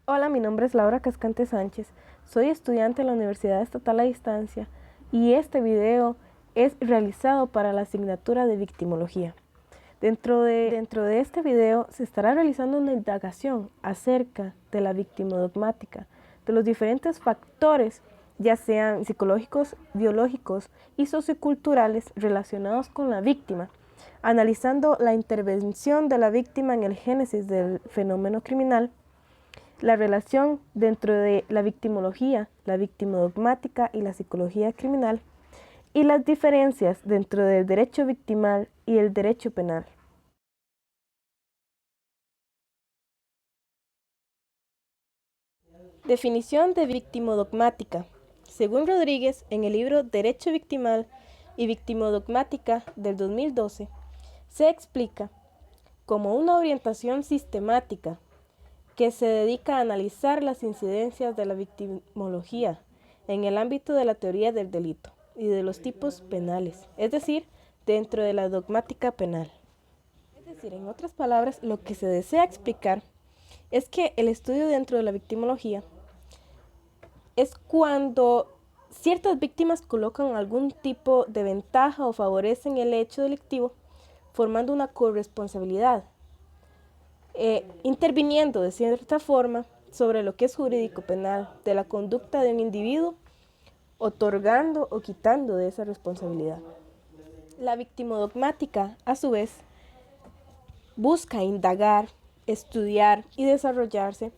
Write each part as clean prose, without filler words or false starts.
Hola, mi nombre es Laura Cascante Sánchez, soy estudiante en la Universidad Estatal a Distancia y este video es realizado para la asignatura de victimología. Dentro de este video se estará realizando una indagación acerca de la victimodogmática, de los diferentes factores, ya sean psicológicos, biológicos y socioculturales relacionados con la víctima, analizando la intervención de la víctima en el génesis del fenómeno criminal, la relación dentro de la victimología, la victimodogmática y la psicología criminal, y las diferencias dentro del derecho victimal y el derecho penal. Definición de victimodogmática. Según Rodríguez, en el libro Derecho Victimal y Victimodogmática del 2012, se explica como una orientación sistemática que se dedica a analizar las incidencias de la victimología en el ámbito de la teoría del delito y de los tipos penales, es decir, dentro de la dogmática penal. Es decir, en otras palabras, lo que se desea explicar es que el estudio dentro de la victimología es cuando ciertas víctimas colocan algún tipo de ventaja o favorecen el hecho delictivo, formando una corresponsabilidad, interviniendo de cierta forma sobre lo que es jurídico penal de la conducta de un individuo, otorgando o quitando de esa responsabilidad. La victimodogmática, a su vez, busca indagar, estudiar y desarrollarse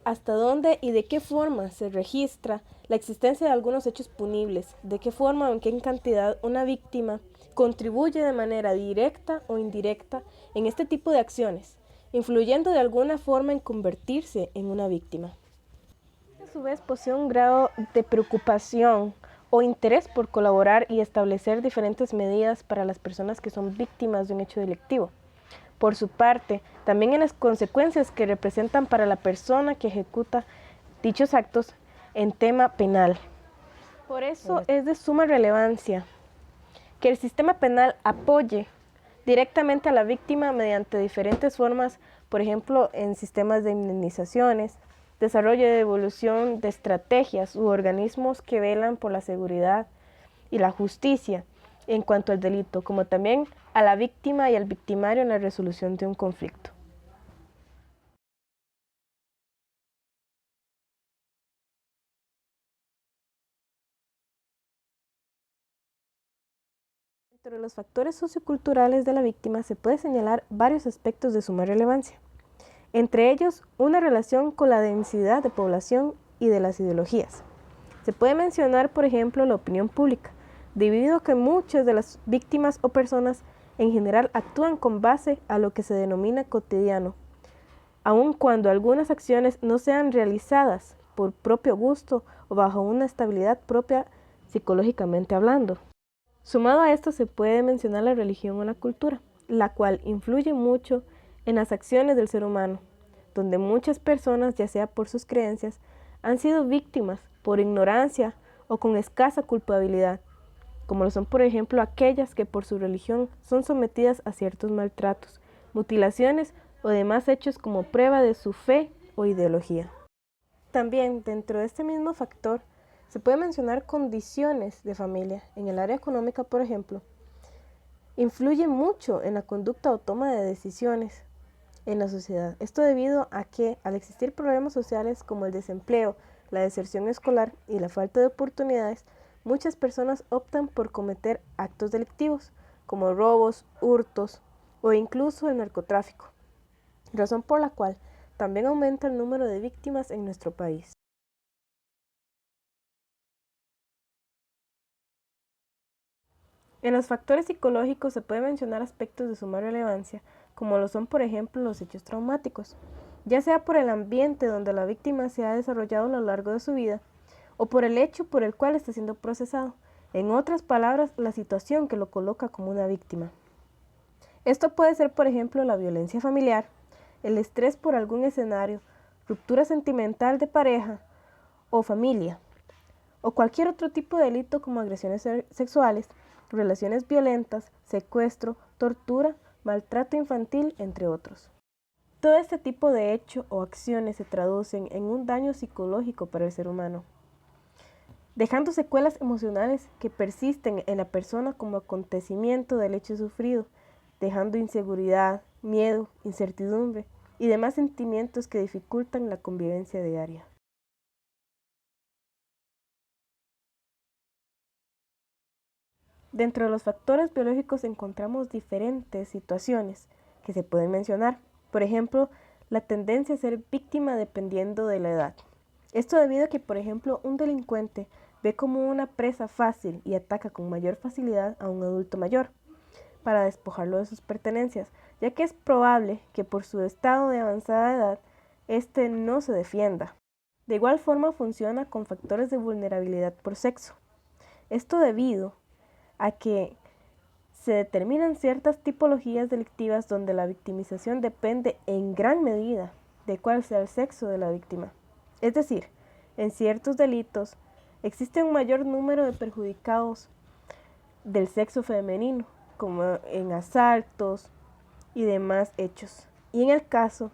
hasta dónde y de qué forma se registra la existencia de algunos hechos punibles, de qué forma o en qué cantidad una víctima contribuye de manera directa o indirecta en este tipo de acciones, influyendo de alguna forma en convertirse en una víctima. A su vez posee un grado de preocupación o interés por colaborar y establecer diferentes medidas para las personas que son víctimas de un hecho delictivo. Por su parte, también en las consecuencias que representan para la persona que ejecuta dichos actos en tema penal. Por eso es de suma relevancia que el sistema penal apoye directamente a la víctima mediante diferentes formas, por ejemplo, en sistemas de indemnizaciones, desarrollo de evolución de estrategias u organismos que velan por la seguridad y la justicia en cuanto al delito, como también a la víctima y al victimario en la resolución de un conflicto. Entre los factores socioculturales de la víctima se puede señalar varios aspectos de suma relevancia, entre ellos una relación con la densidad de población y de las ideologías. Se puede mencionar, por ejemplo, la opinión pública, debido a que muchas de las víctimas o personas en general actúan con base a lo que se denomina cotidiano, aun cuando algunas acciones no sean realizadas por propio gusto o bajo una estabilidad propia psicológicamente hablando. Sumado a esto se puede mencionar la religión o la cultura, la cual influye mucho en las acciones del ser humano, donde muchas personas, ya sea por sus creencias, han sido víctimas por ignorancia o con escasa culpabilidad, como lo son por ejemplo aquellas que por su religión son sometidas a ciertos maltratos, mutilaciones o demás hechos como prueba de su fe o ideología. También dentro de este mismo factor se puede mencionar condiciones de familia. En el área económica, por ejemplo, influye mucho en la conducta o toma de decisiones en la sociedad. Esto debido a que al existir problemas sociales como el desempleo, la deserción escolar y la falta de oportunidades, muchas personas optan por cometer actos delictivos como robos, hurtos o incluso el narcotráfico, razón por la cual también aumenta el número de víctimas en nuestro país. En los factores psicológicos se puede mencionar aspectos de suma relevancia, como lo son por ejemplo los hechos traumáticos, ya sea por el ambiente donde la víctima se ha desarrollado a lo largo de su vida, o por el hecho por el cual está siendo procesado, en otras palabras, la situación que lo coloca como una víctima. Esto puede ser por ejemplo la violencia familiar, el estrés por algún escenario, ruptura sentimental de pareja o familia, o cualquier otro tipo de delito como agresiones sexuales, relaciones violentas, secuestro, tortura, maltrato infantil, entre otros. Todo este tipo de hecho o acciones se traducen en un daño psicológico para el ser humano, dejando secuelas emocionales que persisten en la persona como acontecimiento del hecho sufrido, dejando inseguridad, miedo, incertidumbre y demás sentimientos que dificultan la convivencia diaria. Dentro de los factores biológicos encontramos diferentes situaciones que se pueden mencionar. Por ejemplo, la tendencia a ser víctima dependiendo de la edad. Esto debido a que, por ejemplo, un delincuente ve como una presa fácil y ataca con mayor facilidad a un adulto mayor para despojarlo de sus pertenencias, ya que es probable que por su estado de avanzada edad, éste no se defienda. De igual forma funciona con factores de vulnerabilidad por sexo. Esto debido a que se determinan ciertas tipologías delictivas donde la victimización depende en gran medida de cuál sea el sexo de la víctima. Es decir, en ciertos delitos existe un mayor número de perjudicados del sexo femenino, como en asaltos y demás hechos. Y en el caso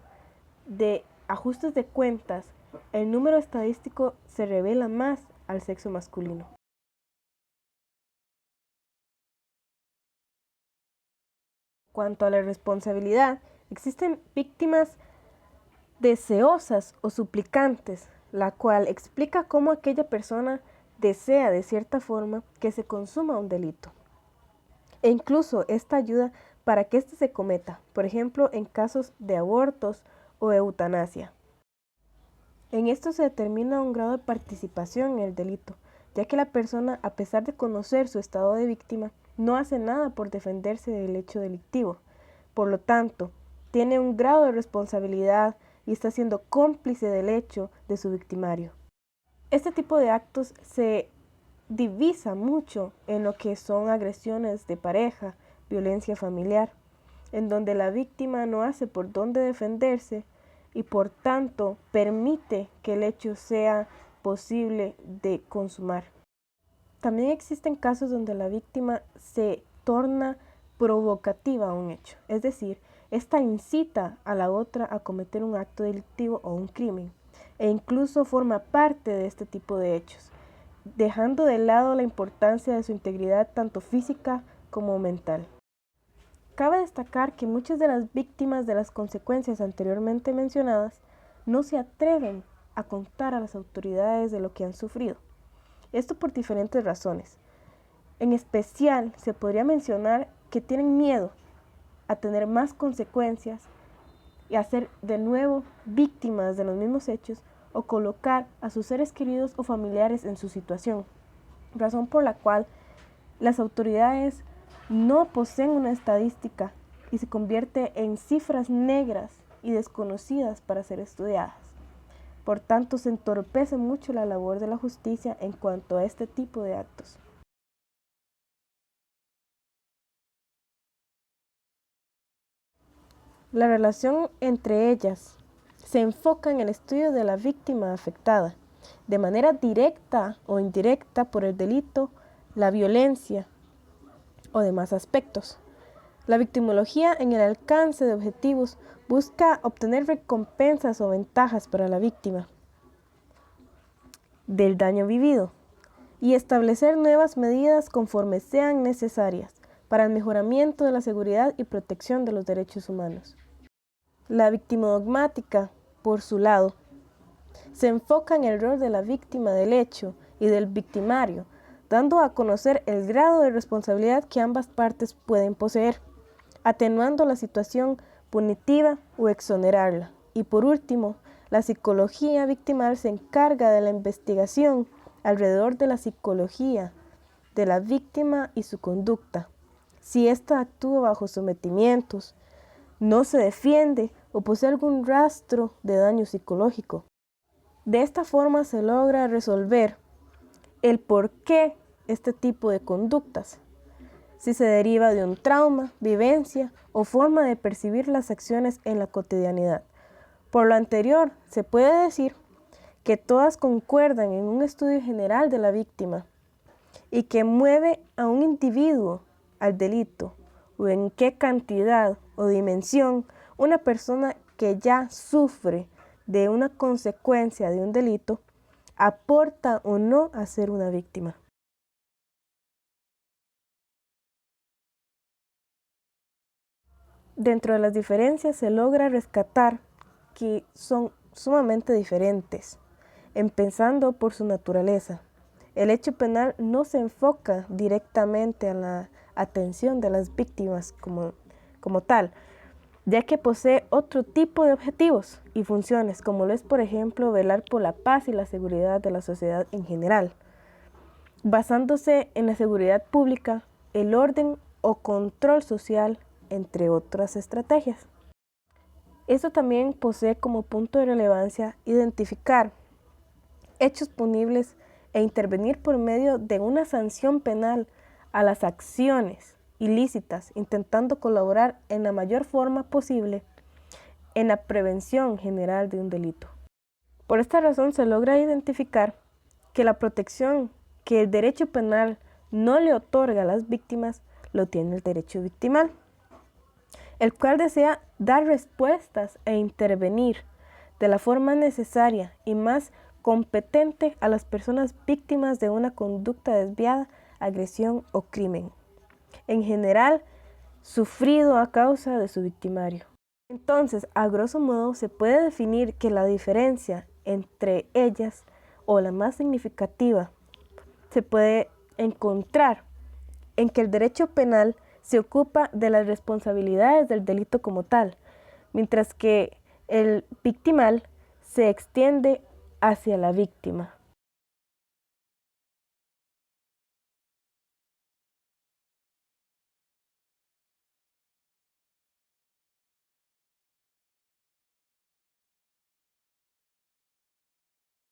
de ajustes de cuentas, el número estadístico se revela más al sexo masculino. Cuanto a la responsabilidad, existen víctimas deseosas o suplicantes, la cual explica cómo aquella persona desea de cierta forma que se consuma un delito. E incluso esta ayuda para que éste se cometa, por ejemplo, en casos de abortos o eutanasia. En esto se determina un grado de participación en el delito, ya que la persona, a pesar de conocer su estado de víctima, no hace nada por defenderse del hecho delictivo. Por lo tanto, tiene un grado de responsabilidad y está siendo cómplice del hecho de su victimario. Este tipo de actos se divisa mucho en lo que son agresiones de pareja, violencia familiar, en donde la víctima no hace por dónde defenderse y por tanto permite que el hecho sea posible de consumar. También existen casos donde la víctima se torna provocativa a un hecho, es decir, esta incita a la otra a cometer un acto delictivo o un crimen, e incluso forma parte de este tipo de hechos, dejando de lado la importancia de su integridad tanto física como mental. Cabe destacar que muchas de las víctimas de las consecuencias anteriormente mencionadas no se atreven a contar a las autoridades de lo que han sufrido. Esto por diferentes razones. En especial, se podría mencionar que tienen miedo a tener más consecuencias y a ser de nuevo víctimas de los mismos hechos o colocar a sus seres queridos o familiares en su situación, razón por la cual las autoridades no poseen una estadística y se convierte en cifras negras y desconocidas para ser estudiadas. Por tanto, se entorpece mucho la labor de la justicia en cuanto a este tipo de actos. La relación entre ellas se enfoca en el estudio de la víctima afectada, de manera directa o indirecta por el delito, la violencia o demás aspectos. La victimología en el alcance de objetivos busca obtener recompensas o ventajas para la víctima del daño vivido y establecer nuevas medidas conforme sean necesarias para el mejoramiento de la seguridad y protección de los derechos humanos. La victimodogmática, por su lado, se enfoca en el rol de la víctima del hecho y del victimario, dando a conocer el grado de responsabilidad que ambas partes pueden poseer, atenuando la situación punitiva o exonerarla. Y por último, la psicología victimal se encarga de la investigación alrededor de la psicología de la víctima y su conducta. Si ésta actúa bajo sometimientos, no se defiende o posee algún rastro de daño psicológico. De esta forma se logra resolver el por qué este tipo de conductas, si se deriva de un trauma, vivencia o forma de percibir las acciones en la cotidianidad. Por lo anterior, se puede decir que todas concuerdan en un estudio general de la víctima y que mueve a un individuo al delito o en qué cantidad o dimensión una persona que ya sufre de una consecuencia de un delito, aporta o no a ser una víctima. Dentro de las diferencias se logra rescatar que son sumamente diferentes, empezando por su naturaleza. El hecho penal no se enfoca directamente a la atención de las víctimas como tal, ya que posee otro tipo de objetivos y funciones, como lo es, por ejemplo, velar por la paz y la seguridad de la sociedad en general, basándose en la seguridad pública, el orden o control social, entre otras estrategias. Esto también posee como punto de relevancia identificar hechos punibles e intervenir por medio de una sanción penal a las acciones ilícitas, intentando colaborar en la mayor forma posible en la prevención general de un delito. Por esta razón se logra identificar que la protección que el derecho penal no le otorga a las víctimas lo tiene el derecho victimal, el cual desea dar respuestas e intervenir de la forma necesaria y más competente a las personas víctimas de una conducta desviada, agresión o crimen, en general sufrido a causa de su victimario. Entonces, a grosso modo, se puede definir que la diferencia entre ellas, o la más significativa, se puede encontrar en que el derecho penal se ocupa de las responsabilidades del delito como tal, mientras que el victimal se extiende hacia la víctima.